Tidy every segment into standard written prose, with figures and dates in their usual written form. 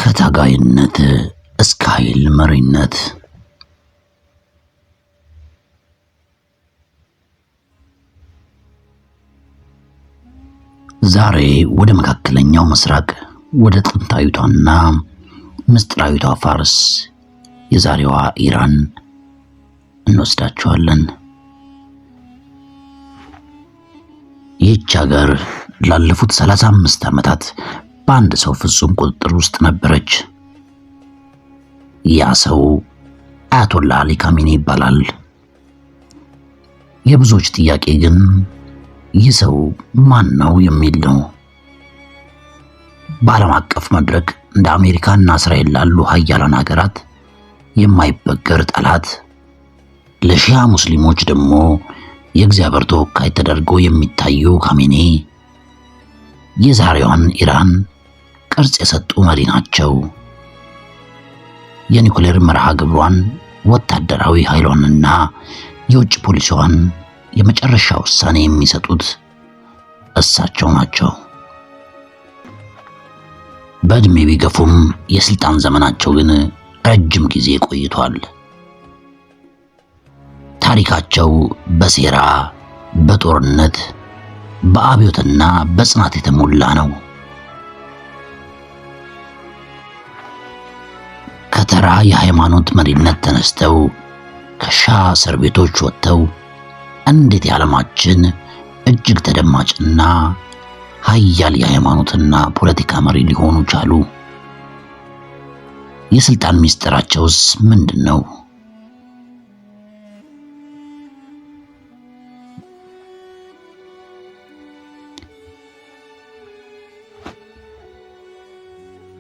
ከታጋይነት እስከ ኃይል መሪነት ዛሬ ወደ መካከለኛው ምስራቅ ወደ ጥንታዊቷና ምስጢራዊቷ ፋርስ የዛሬዋ ኢራን እንወስዳችኋለን። ይህች ሀገር ላለፉት 35 ዓመታት በአንድ ሰው ፍጹም ቁጥጥር ውስጥ ነበረች። ያ ሰው አያቶላ አሊ ካሚኒ ይባላል። የብዙዎች ጥያቄ ግን ይህ ሰው ማን ነው የሚል ነው። በዓለም አቀፍ መድረክ እንደ አሜሪካና እስራኤል ላሉ ሀያላን ሀገራት የማይበገር ጠላት፣ ለሺያ ሙስሊሞች ደግሞ የእግዚአብሔር ተወካይ ተደርገው የሚታዩ ካሚኒ የዛሬዋን ኢራን ቅርጽ የሰጡ መሪ ናቸው። የኒውክሌር መርሃ ግብሯን፣ ወታደራዊ ኃይሏንና የውጭ ፖሊሲዋን የመጨረሻ ውሳኔ የሚሰጡት እሳቸው ናቸው። በእድሜ ቢገፉም የስልጣን ዘመናቸው ግን ረጅም ጊዜ ቆይቷል። ታሪካቸው በሴራ፣ በጦርነት፣ በአብዮትና በጽናት የተሞላ ነው። ከተራ የሃይማኖት መሪነት ተነስተው ከሻህ እስር ቤቶች ወጥተው እንዴት የዓለማችን እጅግ ተደማጭና ሀያል የሃይማኖትና ፖለቲካ መሪ ሊሆኑ ቻሉ? የስልጣን ሚስጥራቸውስ ምንድነው?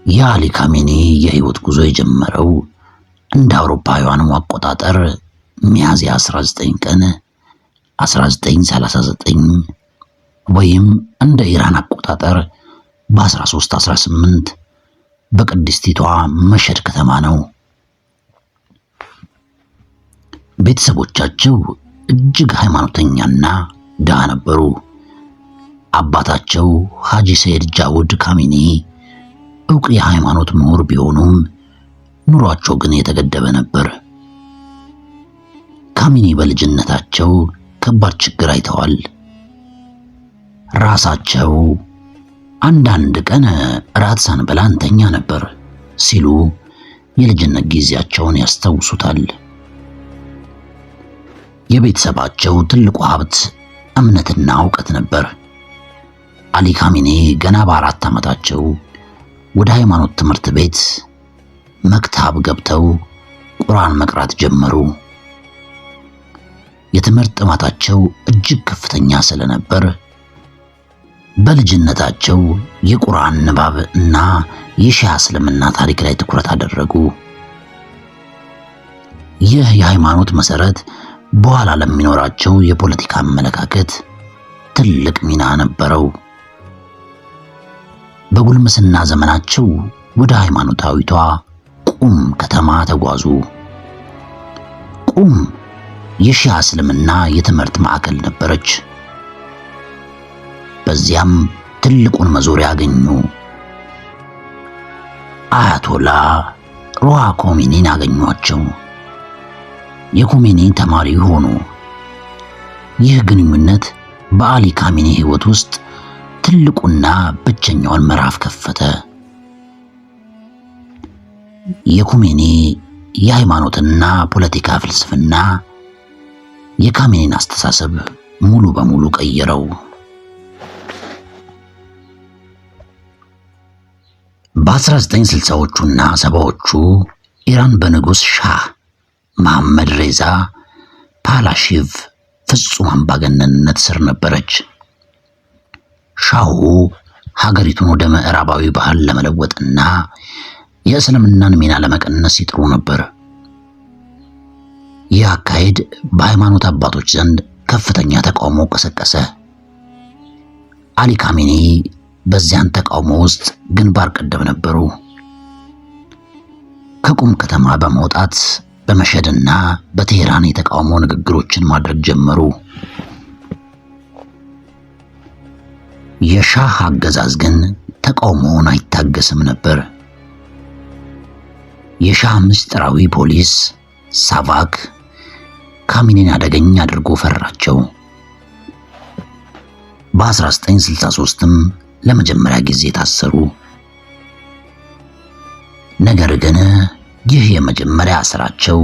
የአሊ ካሚኒ የህይወት ጉዞ የጀመረው እንደ አውሮፓውያኑ አቆጣጠር ሚያዝያ 19 ቀን 1939 ወይም እንደ ኢራን አቆጣጠር በ1318 በቅድስቲቷ መሸድ ከተማ ነው። ቤተሰቦቻቸው እጅግ ሃይማኖተኛና ድሃ ነበሩ። አባታቸው ሐጂ ሰይድ ጃውድ ካሚኒ ዕውቅ የሃይማኖት ምሁር ቢሆኑም ኑሯቸው ግን የተገደበ ነበር። ካሚኒ በልጅነታቸው ከባድ ችግር አይተዋል። ራሳቸው አንዳንድ ቀን ራት ሳንበላ እንተኛ ነበር ሲሉ የልጅነት ጊዜያቸውን ያስታውሱታል። የቤተሰባቸው ትልቁ ሀብት እምነትና ዕውቀት ነበር። አሊ ካሚኒ ገና በ4 ዓመታቸው ወደ ሃይማኖት ትምህርት ቤት መክታብ ገብተው ቁርአን መቅራት ጀመሩ። የትምህርት ጥማታቸው እጅግ ከፍተኛ ስለነበር በልጅነታቸው የቁርአን ንባብ እና የሺዓ እስልምና ታሪክ ላይ ትኩረት አደረጉ። ይህ የሃይማኖት መሰረት በኋላ ለሚኖራቸው የፖለቲካ አመለካከት ትልቅ ሚና ነበረው። በጉልምስና ዘመናቸው ወደ ሃይማኖታዊቷ ቁም ከተማ ተጓዙ። ቁም የሺዓ እስልምና የትምህርት ማዕከል ነበረች። በዚያም ትልቁን መዞሪያ አገኙ። አያቶላ ሩሃ ኮሚኒን አገኟቸው። የኮሚኒ ተማሪ ሆኑ። ይህ ግንኙነት በአሊ ካሚኒ ህይወት ውስጥ ትልቁና ብቸኛውን ምዕራፍ ከፈተ። የኮሚኒ የሃይማኖትና ፖለቲካ ፍልስፍና የካሚኒን አስተሳሰብ ሙሉ በሙሉ ቀየረው። በ1960ዎቹና 70ዎቹ ኢራን በንጉስ ሻህ መሐመድ ሬዛ ፓህላሺቭ ፍጹም አምባገነንነት ስር ነበረች። ሻሁ ሀገሪቱን ወደ ምዕራባዊ ባህል ለመለወጥና የእስልምናን ሚና ለመቀነስ ይጥሩ ነበር። ይህ አካሄድ በሃይማኖት አባቶች ዘንድ ከፍተኛ ተቃውሞ ቀሰቀሰ። አሊ ካሚኒ በዚያን ተቃውሞ ውስጥ ግንባር ቀደም ነበሩ። ከቁም ከተማ በመውጣት በመሸድና በቴህራን የተቃውሞ ንግግሮችን ማድረግ ጀመሩ። የሻህ አገዛዝ ግን ተቃውሞውን አይታገስም ነበር። የሻህ ምስጢራዊ ፖሊስ ሳቫክ ካሚኔን አደገኛ አድርጎ ፈራቸው። በ1963ም ለመጀመሪያ ጊዜ ታሰሩ። ነገር ግን ይህ የመጀመሪያ ስራቸው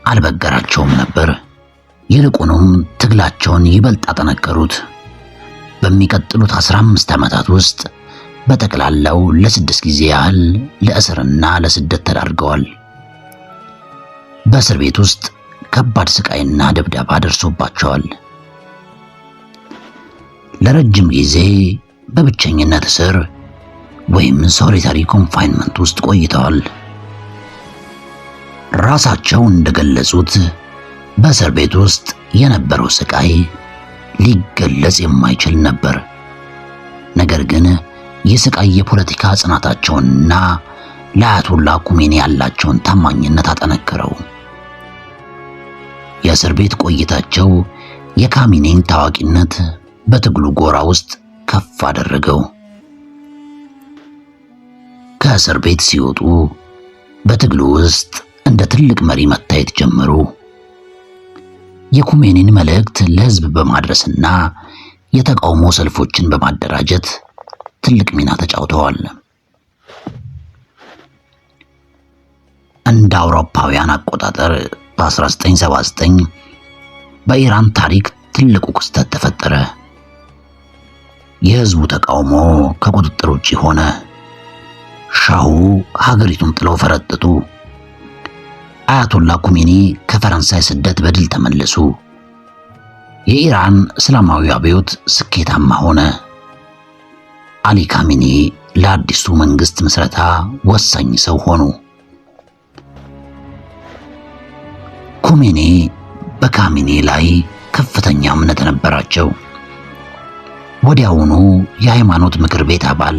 አልበገራቸውም ነበር። ይልቁንም ትግላቸውን ይበልጥ አጠነከሩት። በሚቀጥሉት 15 ዓመታት ውስጥ በጠቅላላው ለ6 ጊዜ ያህል ለእስርና ለስደት ተዳርገዋል። በእስር ቤት ውስጥ ከባድ ስቃይና ድብደባ ደርሶባቸዋል። ለረጅም ጊዜ በብቸኝነት እስር ወይም ሶሊታሪ ኮንፋይንመንት ውስጥ ቆይተዋል። ራሳቸው እንደገለጹት በእስር ቤት ውስጥ የነበረው ስቃይ ሊገለጽ የማይችል ነበር። ነገር ግን የስቃይ የፖለቲካ ጽናታቸውንና ለአያቶላ ኩሜኒ ያላቸውን ታማኝነት አጠነከረው። የእስር ቤት ቆይታቸው የካሚኔን ታዋቂነት በትግሉ ጎራ ውስጥ ከፍ አደረገው። ከእስር ቤት ሲወጡ በትግሉ ውስጥ እንደ ትልቅ መሪ መታየት ጀመሩ። የኩሜኒን መልእክት ለሕዝብ በማድረስና የተቃውሞ ሰልፎችን በማደራጀት ትልቅ ሚና ተጫውተዋል። እንደ አውሮፓውያን አቆጣጠር በ1979 በኢራን ታሪክ ትልቁ ክስተት ተፈጠረ። የሕዝቡ ተቃውሞ ከቁጥጥር ውጪ ሆነ። ሻሁ ሀገሪቱን ጥለው ፈረጠጡ። አያቶላ ኩሜኒ ከፈረንሳይ ስደት በድል ተመለሱ። የኢራን እስላማዊ አብዮት ስኬታማ ሆነ። አሊ ካሜኒ ለአዲሱ መንግስት ምስረታ ወሳኝ ሰው ሆኑ። ኩሜኒ በካሜኒ ላይ ከፍተኛ እምነት ነበራቸው። ወዲያውኑ የሃይማኖት ምክር ቤት አባል፣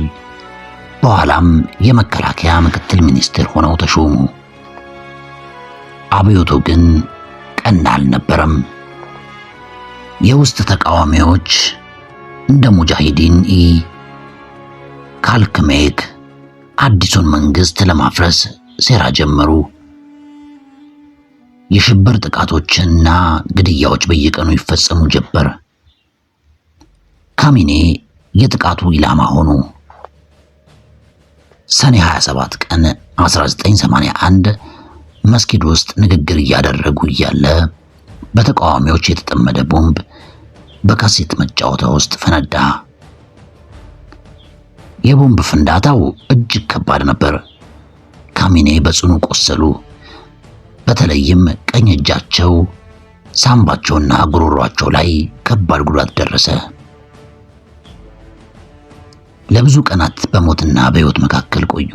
በኋላም የመከላከያ ምክትል ሚኒስትር ሆነው ተሾሙ። አብዮቱ ግን ቀና አልነበረም። የውስጥ ተቃዋሚዎች እንደ ሙጃሂዲን ካልክሜክ አዲሱን መንግስት ለማፍረስ ሴራ ጀመሩ። የሽብር ጥቃቶችና ግድያዎች በየቀኑ ይፈጸሙ ጀመር። ካሜኒ የጥቃቱ ኢላማ ሆኑ። ሰኔ 27 ቀን 1981 መስጊድ ውስጥ ንግግር እያደረጉ እያለ በተቃዋሚዎች የተጠመደ ቦምብ በካሴት መጫወቻ ውስጥ ፈነዳ። የቦምብ ፍንዳታው እጅግ ከባድ ነበር። ካሜኒ በጽኑ ቆሰሉ። በተለይም ቀኝ እጃቸው፣ ሳምባቸውና ጉሮሯቸው ላይ ከባድ ጉዳት ደረሰ። ለብዙ ቀናት በሞትና በሕይወት መካከል ቆዩ።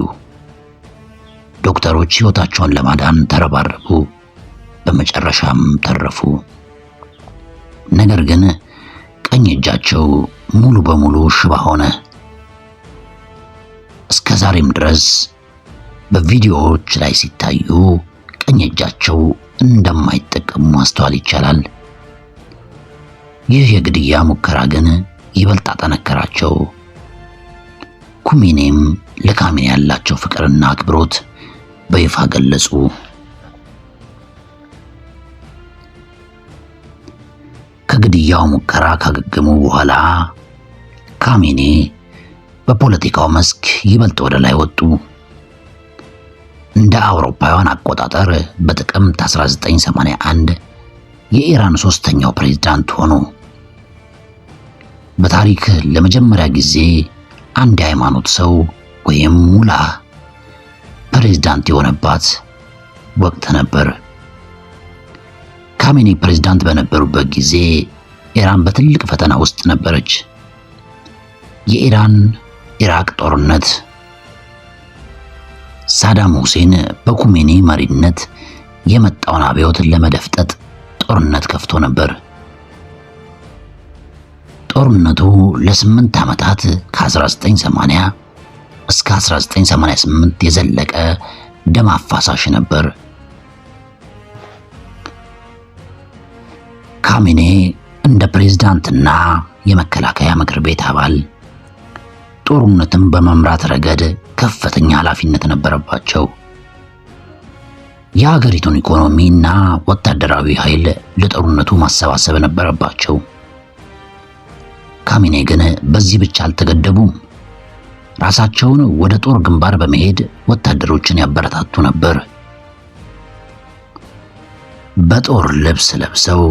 ዶክተሮች ሕይወታቸውን ለማዳን ተረባረቡ። በመጨረሻም ተረፉ። ነገር ግን ቀኝ እጃቸው ሙሉ በሙሉ ሽባ ሆነ። እስከ ዛሬም ድረስ በቪዲዮዎች ላይ ሲታዩ ቀኝ እጃቸው እንደማይጠቀሙ ማስተዋል ይቻላል። ይህ የግድያ ሙከራ ግን ይበልጥ አጠነከራቸው። ኩሜኒም ለካሜኒ ያላቸው ፍቅርና አክብሮት በይፋ ገለጹ። ከግድያው ሙከራ ካገገሙ በኋላ ካሜኒ በፖለቲካው መስክ ይበልጥ ወደ ላይ ወጡ። እንደ አውሮፓውያን አቆጣጠር በጥቅምት 1981 የኢራን ሶስተኛው ፕሬዝዳንት ሆኑ። በታሪክ ለመጀመሪያ ጊዜ አንድ የሃይማኖት ሰው ወይም ሙላ ፕሬዝዳንት የሆነባት ወቅት ነበር። ካሜኒ ፕሬዝዳንት በነበሩበት ጊዜ ኢራን በትልቅ ፈተና ውስጥ ነበረች። የኢራን ኢራቅ ጦርነት፣ ሳዳም ሁሴን በኩሜኒ መሪነት የመጣውን አብዮትን ለመደፍጠጥ ጦርነት ከፍቶ ነበር። ጦርነቱ ለ8 ዓመታት ከ1980 እስከ 1988 የዘለቀ ደም አፋሳሽ ነበር። ካሜኒ እንደ ፕሬዝዳንትና የመከላከያ ምክር ቤት አባል ጦርነትን በመምራት ረገድ ከፍተኛ ኃላፊነት ነበረባቸው። የሀገሪቱን ኢኮኖሚና ወታደራዊ ኃይል ለጦርነቱ ማሰባሰብ ነበረባቸው። ካሚኔ ግን በዚህ ብቻ አልተገደቡም። ራሳቸውን ወደ ጦር ግንባር በመሄድ ወታደሮችን ያበረታቱ ነበር። በጦር ልብስ ለብሰው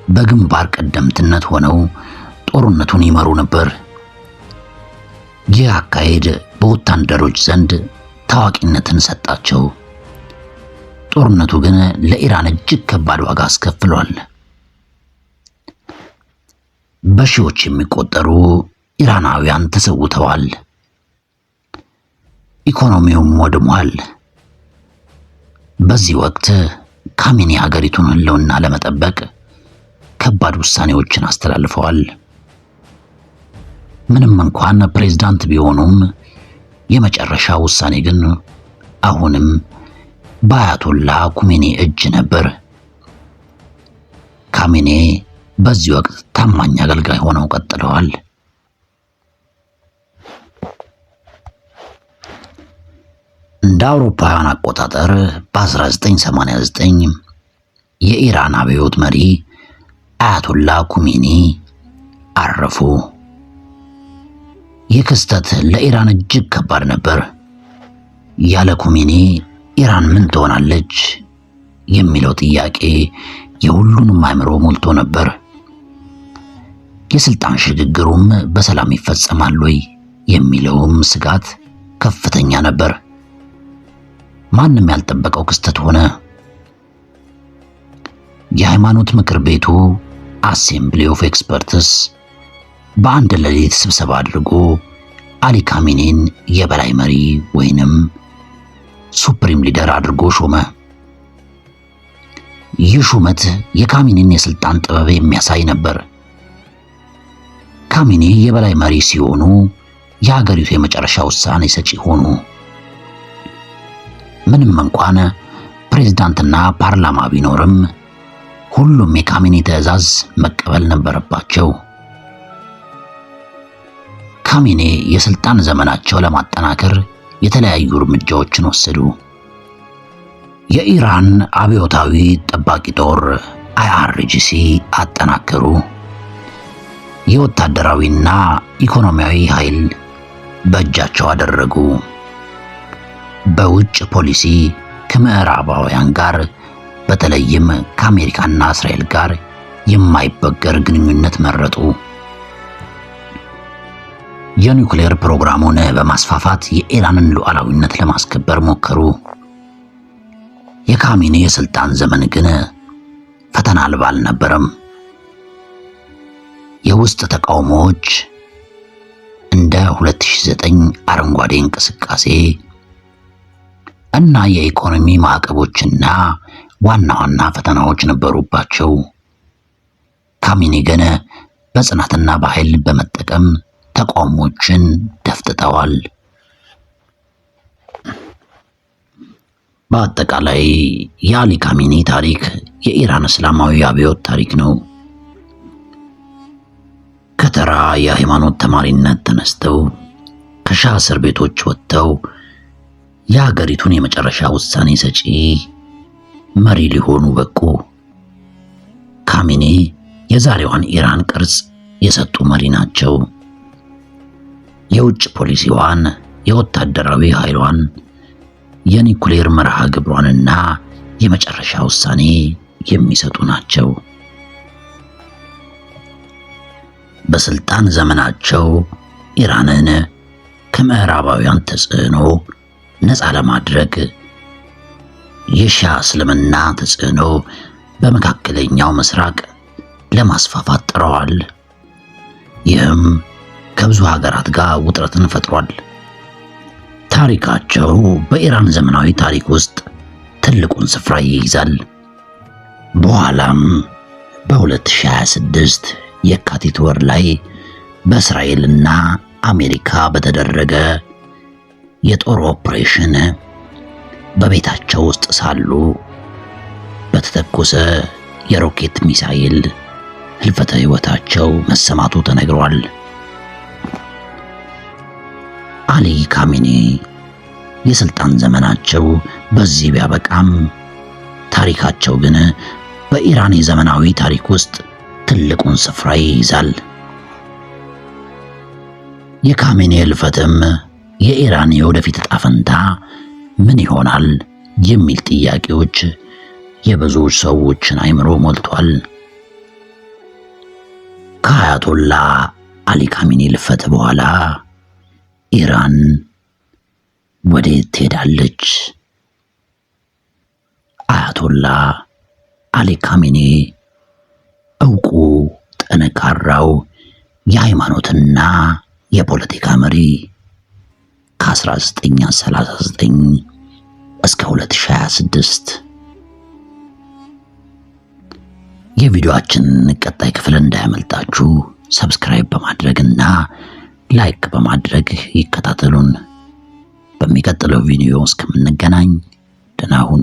በግንባር ቀደምትነት ሆነው ጦርነቱን ይመሩ ነበር። ይህ አካሄድ በወታደሮች ዘንድ ታዋቂነትን ሰጣቸው። ጦርነቱ ግን ለኢራን እጅግ ከባድ ዋጋ አስከፍሏል። በሺዎች የሚቆጠሩ ኢራናውያን ተሰውተዋል። ኢኮኖሚውም ወድሟል። በዚህ ወቅት ካሚኔ ሀገሪቱን ህልውና ለመጠበቅ ከባድ ውሳኔዎችን አስተላልፈዋል። ምንም እንኳን ፕሬዝዳንት ቢሆኑም የመጨረሻ ውሳኔ ግን አሁንም በአያቶላ ኩሜኒ እጅ ነበር። ካሚኔ በዚህ ወቅት ታማኝ አገልጋይ ሆነው ቀጥለዋል። እንደ አውሮፓውያን አቆጣጠር በ1989 የኢራን አብዮት መሪ አያቶላ ኩሜኒ አረፉ። ይህ ክስተት ለኢራን እጅግ ከባድ ነበር። ያለ ኩሜኒ ኢራን ምን ትሆናለች የሚለው ጥያቄ የሁሉንም አእምሮ ሞልቶ ነበር። የስልጣን ሽግግሩም በሰላም ይፈጸማል ወይ የሚለውም ስጋት ከፍተኛ ነበር። ማንም ያልጠበቀው ክስተት ሆነ። የሃይማኖት ምክር ቤቱ አሴምብሊ ኦፍ ኤክስፐርትስ በአንድ ሌሊት ስብሰባ አድርጎ አሊ ካሚኔን የበላይ መሪ ወይንም ሱፕሪም ሊደር አድርጎ ሾመ። ይህ ሹመት የካሚኔን የስልጣን ጥበብ የሚያሳይ ነበር። ካሚኔ የበላይ መሪ ሲሆኑ የሀገሪቱ የመጨረሻ ውሳኔ ሰጪ ሆኑ። ምንም እንኳን ፕሬዝዳንትና ፓርላማ ቢኖርም ሁሉም የካሚኔ ትዕዛዝ መቀበል ነበረባቸው። ካሚኔ የስልጣን ዘመናቸው ለማጠናከር የተለያዩ እርምጃዎችን ወሰዱ። የኢራን አብዮታዊ ጠባቂ ጦር IRGC አጠናከሩ። የወታደራዊና ኢኮኖሚያዊ ኃይል በእጃቸው አደረጉ። በውጭ ፖሊሲ ከምዕራባውያን ጋር በተለይም ከአሜሪካና እስራኤል ጋር የማይበገር ግንኙነት መረጡ። የኒውክሌር ፕሮግራሙን በማስፋፋት የኢራንን ሉዓላዊነት ለማስከበር ሞከሩ። የካሚኔ የስልጣን ዘመን ግን ፈተና አልባ አልነበረም። የውስጥ ተቃውሞዎች እንደ 2009 አረንጓዴ እንቅስቃሴ እና የኢኮኖሚ ማዕቀቦችና ዋና ዋና ፈተናዎች ነበሩባቸው። ካሚኔ ግን በጽናትና በኃይል በመጠቀም ተቃውሞችን ደፍጥጠዋል። በአጠቃላይ የአሊ ካሚኔ ታሪክ የኢራን እስላማዊ አብዮት ታሪክ ነው። ከተራ የሃይማኖት ተማሪነት ተነስተው ከሻህ እስር ቤቶች ወጥተው የሀገሪቱን የመጨረሻ ውሳኔ ሰጪ መሪ ሊሆኑ በቁ። ካሚኔ የዛሬዋን ኢራን ቅርጽ የሰጡ መሪ ናቸው። የውጭ ፖሊሲዋን፣ የወታደራዊ ኃይሏን፣ የኒውክሌር መርሃ ግብሯንና የመጨረሻ ውሳኔ የሚሰጡ ናቸው። በስልጣን ዘመናቸው ኢራንን ከምዕራባውያን ተጽዕኖ ነፃ ለማድረግ የሺዓ እስልምና ተጽዕኖ በመካከለኛው ምስራቅ ለማስፋፋት ጥረዋል። ይህም ከብዙ ሀገራት ጋር ውጥረትን ፈጥሯል። ታሪካቸው በኢራን ዘመናዊ ታሪክ ውስጥ ትልቁን ስፍራ ይይዛል። በኋላም በ2026 የካቲት ወር ላይ በእስራኤልና አሜሪካ በተደረገ የጦር ኦፕሬሽን በቤታቸው ውስጥ ሳሉ በተተኮሰ የሮኬት ሚሳኤል ህልፈተ ህይወታቸው መሰማቱ ተነግሯል። አሊ ካሚኔ የስልጣን ዘመናቸው በዚህ ቢያበቃም ታሪካቸው ግን በኢራን የዘመናዊ ታሪክ ውስጥ ትልቁን ስፍራ ይይዛል። የካሜኒ ህልፈትም የኢራን የወደፊት ዕጣ ፈንታ ምን ይሆናል የሚል ጥያቄዎች የብዙ ሰዎችን አእምሮ ሞልቷል። ከአያቶላ አሊ ካሜኒ ህልፈት በኋላ ኢራን ወዴት ትሄዳለች? አያቶላ አሊ ካሜኒ ዕውቁ ጠንካራው የሃይማኖትና የፖለቲካ መሪ ከ1939 እስከ 2026 የቪዲዮአችን ቀጣይ ክፍል እንዳያመልጣችሁ ሰብስክራይብ በማድረግና ላይክ በማድረግ ይከታተሉን። በሚቀጥለው ቪዲዮ እስከምንገናኝ ደህና ሁኑ።